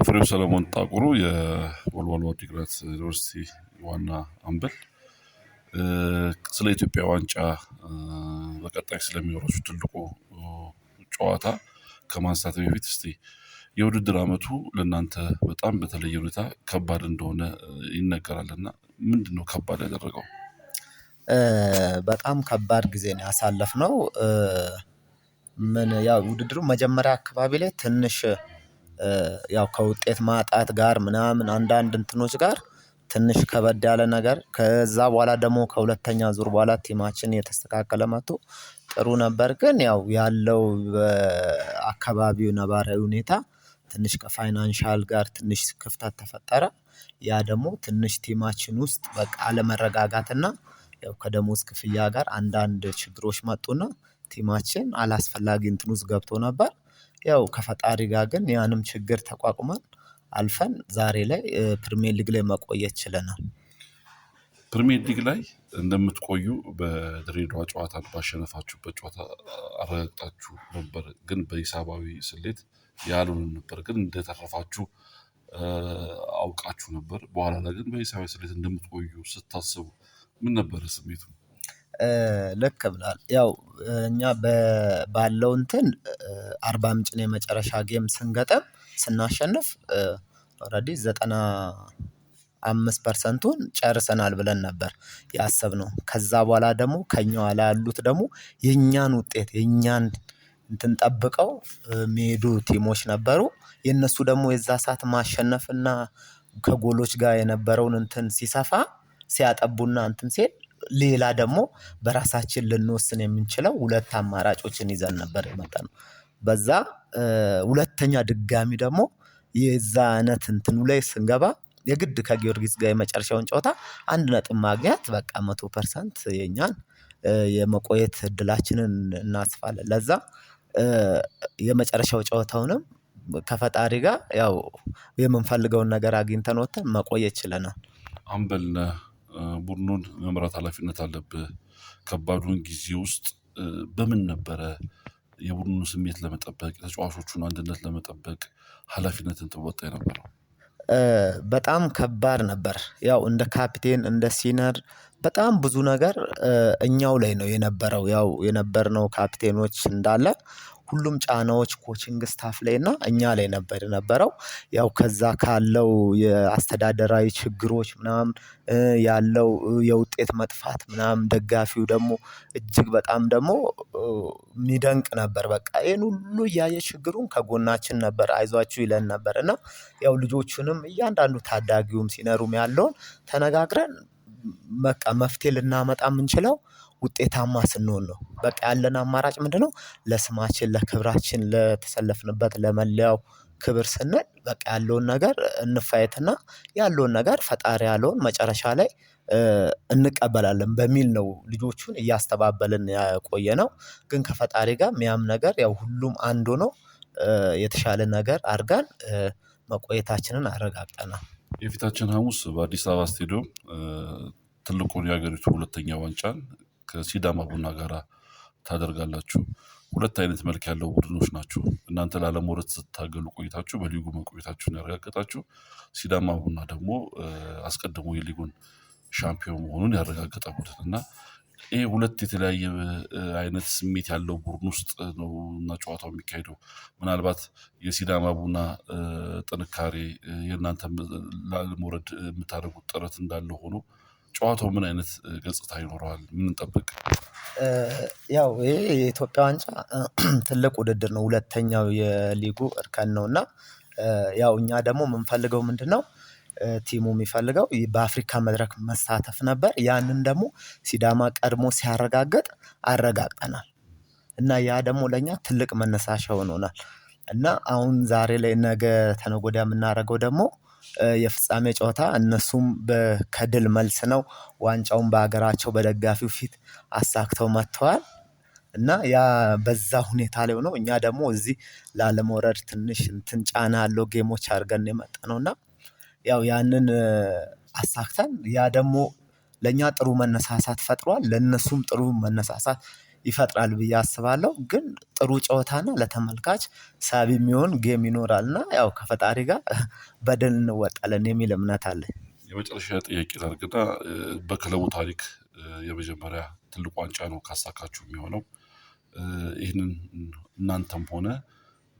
ፍሬው ሰለሞን ጣቁሩ የወልዋሎ ዓዲግራት ዩኒቨርሲቲ ዋና አምበል ስለ ኢትዮጵያ ዋንጫ በቀጣይ ስለሚኖረው ትልቁ ጨዋታ ከማንሳት በፊት እስቲ የውድድር አመቱ ለእናንተ በጣም በተለየ ሁኔታ ከባድ እንደሆነ ይነገራልና ምንድነው ከባድ ያደረገው? በጣም ከባድ ጊዜ ነው ያሳለፍነው። ምን ያው ውድድሩ መጀመሪያ አካባቢ ላይ ትንሽ ያው ከውጤት ማጣት ጋር ምናምን አንዳንድ እንትኖች ጋር ትንሽ ከበድ ያለ ነገር ከዛ በኋላ ደግሞ ከሁለተኛ ዙር በኋላ ቲማችን የተስተካከለ መጥቶ ጥሩ ነበር። ግን ያው ያለው በአካባቢው ነባራዊ ሁኔታ ትንሽ ከፋይናንሻል ጋር ትንሽ ክፍተት ተፈጠረ። ያ ደግሞ ትንሽ ቲማችን ውስጥ በቃ አለመረጋጋትና ያው ከደሞዝ ክፍያ ጋር አንዳንድ ችግሮች መጡና ቲማችን አላስፈላጊ እንትን ውስጥ ገብቶ ነበር። ያው ከፈጣሪ ጋር ግን ያንም ችግር ተቋቁመን አልፈን ዛሬ ላይ ፕሪሚየር ሊግ ላይ መቆየት ችለናል። ፕሪሚየር ሊግ ላይ እንደምትቆዩ በድሬዳዋ ጨዋታ ባሸነፋችሁበት ጨዋታ አረጋግጣችሁ ነበር። ግን በሂሳባዊ ስሌት ያሉንን ነበር ግን እንደተረፋችሁ አውቃችሁ ነበር። በኋላ ላይ ግን በሂሳባዊ ስሌት እንደምትቆዩ ስታስቡ ምን ነበር ስሜቱ? ልክ ብሏል። ያው እኛ ባለው እንትን አርባ ምንጭን የመጨረሻ ጌም ስንገጥም ስናሸንፍ ኦሬዲ 95%ን ጨርሰናል ብለን ነበር ያሰብነው። ከዛ በኋላ ደግሞ ከኛ ኋላ ያሉት ደግሞ የኛን ውጤት የኛን እንትን ጠብቀው የሚሄዱ ቲሞች ነበሩ። የነሱ ደግሞ የዛ ሰዓት ማሸነፍና ከጎሎች ጋር የነበረውን እንትን ሲሰፋ ሲያጠቡና እንትን ሲል ሌላ ደግሞ በራሳችን ልንወስን የምንችለው ሁለት አማራጮችን ይዘን ነበር የመጣነው። በዛ ሁለተኛ ድጋሚ ደግሞ የዛ አይነት እንትኑ ላይ ስንገባ የግድ ከጊዮርጊስ ጋር የመጨረሻውን ጨዋታ አንድ ነጥብ ማግኘት በቃ 100% የኛን የመቆየት እድላችንን እናስፋለን። ለዛ የመጨረሻው ጨዋታውንም ከፈጣሪ ጋር ያው የምንፈልገውን ነገር አግኝተን ወጥተን መቆየት ችለናል። አምበል ነህ፣ ቡድኑን መምራት ኃላፊነት አለብህ። ከባዱን ጊዜ ውስጥ በምን ነበረ የቡድኑን ስሜት ለመጠበቅ የተጫዋቾቹን አንድነት ለመጠበቅ ኃላፊነትን ትወጣ የነበረው? በጣም ከባድ ነበር። ያው እንደ ካፒቴን እንደ ሲነር በጣም ብዙ ነገር እኛው ላይ ነው የነበረው። ያው የነበርነው ካፒቴኖች እንዳለ ሁሉም ጫናዎች ኮቺንግ ስታፍ ላይ እና እኛ ላይ ነበር የነበረው። ያው ከዛ ካለው የአስተዳደራዊ ችግሮች ምናምን ያለው የውጤት መጥፋት ምናምን ደጋፊው ደግሞ እጅግ በጣም ደግሞ የሚደንቅ ነበር። በቃ ይሄን ሁሉ እያየ ችግሩን ከጎናችን ነበር አይዟችሁ ይለን ነበር። እና ያው ልጆቹንም እያንዳንዱ ታዳጊውም ሲነሩም ያለውን ተነጋግረን በቃ መፍትሄ ልናመጣ የምንችለው ውጤታማ ስንሆን ነው። በቃ ያለን አማራጭ ምንድነው? ለስማችን ለክብራችን ለተሰለፍንበት ለመለያው ክብር ስንል በቃ ያለውን ነገር እንፋየትና ያለውን ነገር ፈጣሪ ያለውን መጨረሻ ላይ እንቀበላለን በሚል ነው ልጆቹን እያስተባበልን ያቆየነው። ግን ከፈጣሪ ጋር የሚያም ነገር ያው ሁሉም አንድ ሆኖ የተሻለ ነገር አድርገን መቆየታችንን አረጋግጠናል። የፊታችን ሐሙስ በአዲስ አበባ ስቴዲዮም ትልቁን የሀገሪቱ ሁለተኛ ዋንጫን ከሲዳማ ቡና ጋራ ታደርጋላችሁ። ሁለት አይነት መልክ ያለው ቡድኖች ናችሁ። እናንተ ላለመውረድ ስታገሉ ቆይታችሁ በሊጉ መቆየታችሁን ያረጋገጣችሁ፣ ሲዳማ ቡና ደግሞ አስቀድሞ የሊጉን ሻምፒዮን መሆኑን ያረጋገጠ ቡድን እና ይሄ ሁለት የተለያየ አይነት ስሜት ያለው ቡድን ውስጥ ነው እና ጨዋታው የሚካሄደው። ምናልባት የሲዳማ ቡና ጥንካሬ የእናንተ ላለመውረድ የምታደርጉት ጥረት እንዳለ ሆኖ ጨዋታው ምን አይነት ገጽታ ይኖረዋል? ምን እንጠብቅ? ያው ይሄ የኢትዮጵያ ዋንጫ ትልቅ ውድድር ነው። ሁለተኛው የሊጉ እርከን ነው እና ያው እኛ ደግሞ የምንፈልገው ምንድነው? ቲሙ የሚፈልገው በአፍሪካ መድረክ መሳተፍ ነበር። ያንን ደግሞ ሲዳማ ቀድሞ ሲያረጋግጥ አረጋግጠናል እና ያ ደግሞ ለኛ ትልቅ መነሳሻ ሆኖናል። እና አሁን ዛሬ ላይ ነገ ከነገ ወዲያ የምናደርገው ደግሞ የፍጻሜ ጨዋታ እነሱም ከድል መልስ ነው ዋንጫውን በሀገራቸው በደጋፊው ፊት አሳክተው መጥተዋል። እና ያ በዛ ሁኔታ ላይ ሆኖ እኛ ደግሞ እዚህ ላለመውረድ ትንሽ እንትን ጫና ያለው ጌሞች አድርገን የመጣነው እና ያው ያንን አሳክተን ያ ደግሞ ለኛ ጥሩ መነሳሳት ፈጥሯል። ለነሱም ጥሩ መነሳሳት ይፈጥራል ብዬ አስባለሁ። ግን ጥሩ ጨዋታና ለተመልካች ሳቢ የሚሆን ጌም ይኖራልና ያው ከፈጣሪ ጋር በድል እንወጣለን የሚል እምነት አለኝ። የመጨረሻ ጥያቄ ላድርግና በክለቡ ታሪክ የመጀመሪያ ትልቅ ዋንጫ ነው ካሳካችሁ የሚሆነው። ይህንን እናንተም ሆነ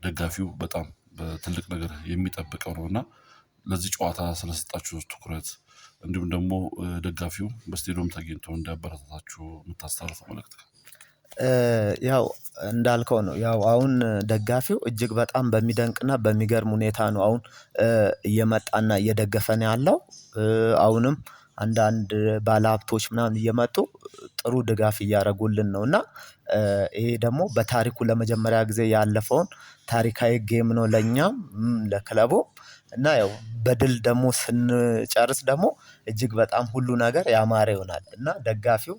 ደጋፊው በጣም በትልቅ ነገር የሚጠብቀው ነው እና ለዚህ ጨዋታ ስለሰጣችሁ ትኩረት እንዲሁም ደግሞ ደጋፊው በስቴዲየም ተገኝቶ እንዲያበረታታችሁ የምታስተላልፈው መልእክት ካለ? ያው እንዳልከው ነው። ያው አሁን ደጋፊው እጅግ በጣም በሚደንቅና በሚገርም ሁኔታ ነው አሁን እየመጣና እየደገፈን ያለው። አሁንም አንዳንድ ባለሀብቶች ምናምን እየመጡ ጥሩ ድጋፍ እያደረጉልን ነው እና ይሄ ደግሞ በታሪኩ ለመጀመሪያ ጊዜ ያለፈውን ታሪካዊ ጌም ነው ለኛም ለክለቡም እና ያው በድል ደግሞ ስንጨርስ ደግሞ እጅግ በጣም ሁሉ ነገር ያማረ ይሆናል እና ደጋፊው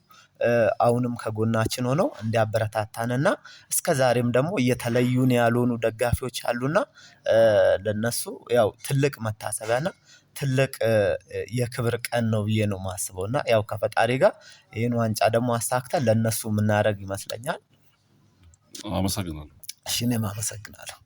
አሁንም ከጎናችን ሆኖ እንዲያበረታታንና እስከዛሬም ደግሞ እየተለዩን ያልሆኑ ደጋፊዎች አሉና ለነሱ ያው ትልቅ መታሰቢያና ትልቅ የክብር ቀን ነው ብዬ ነው የማስበው። እና ያው ከፈጣሪ ጋር ይሄን ዋንጫ ደግሞ አሳክተን ለእነሱ የምናደርግ ይመስለኛል። አመሰግናለሁ። እሺ እኔም አመሰግናለሁ።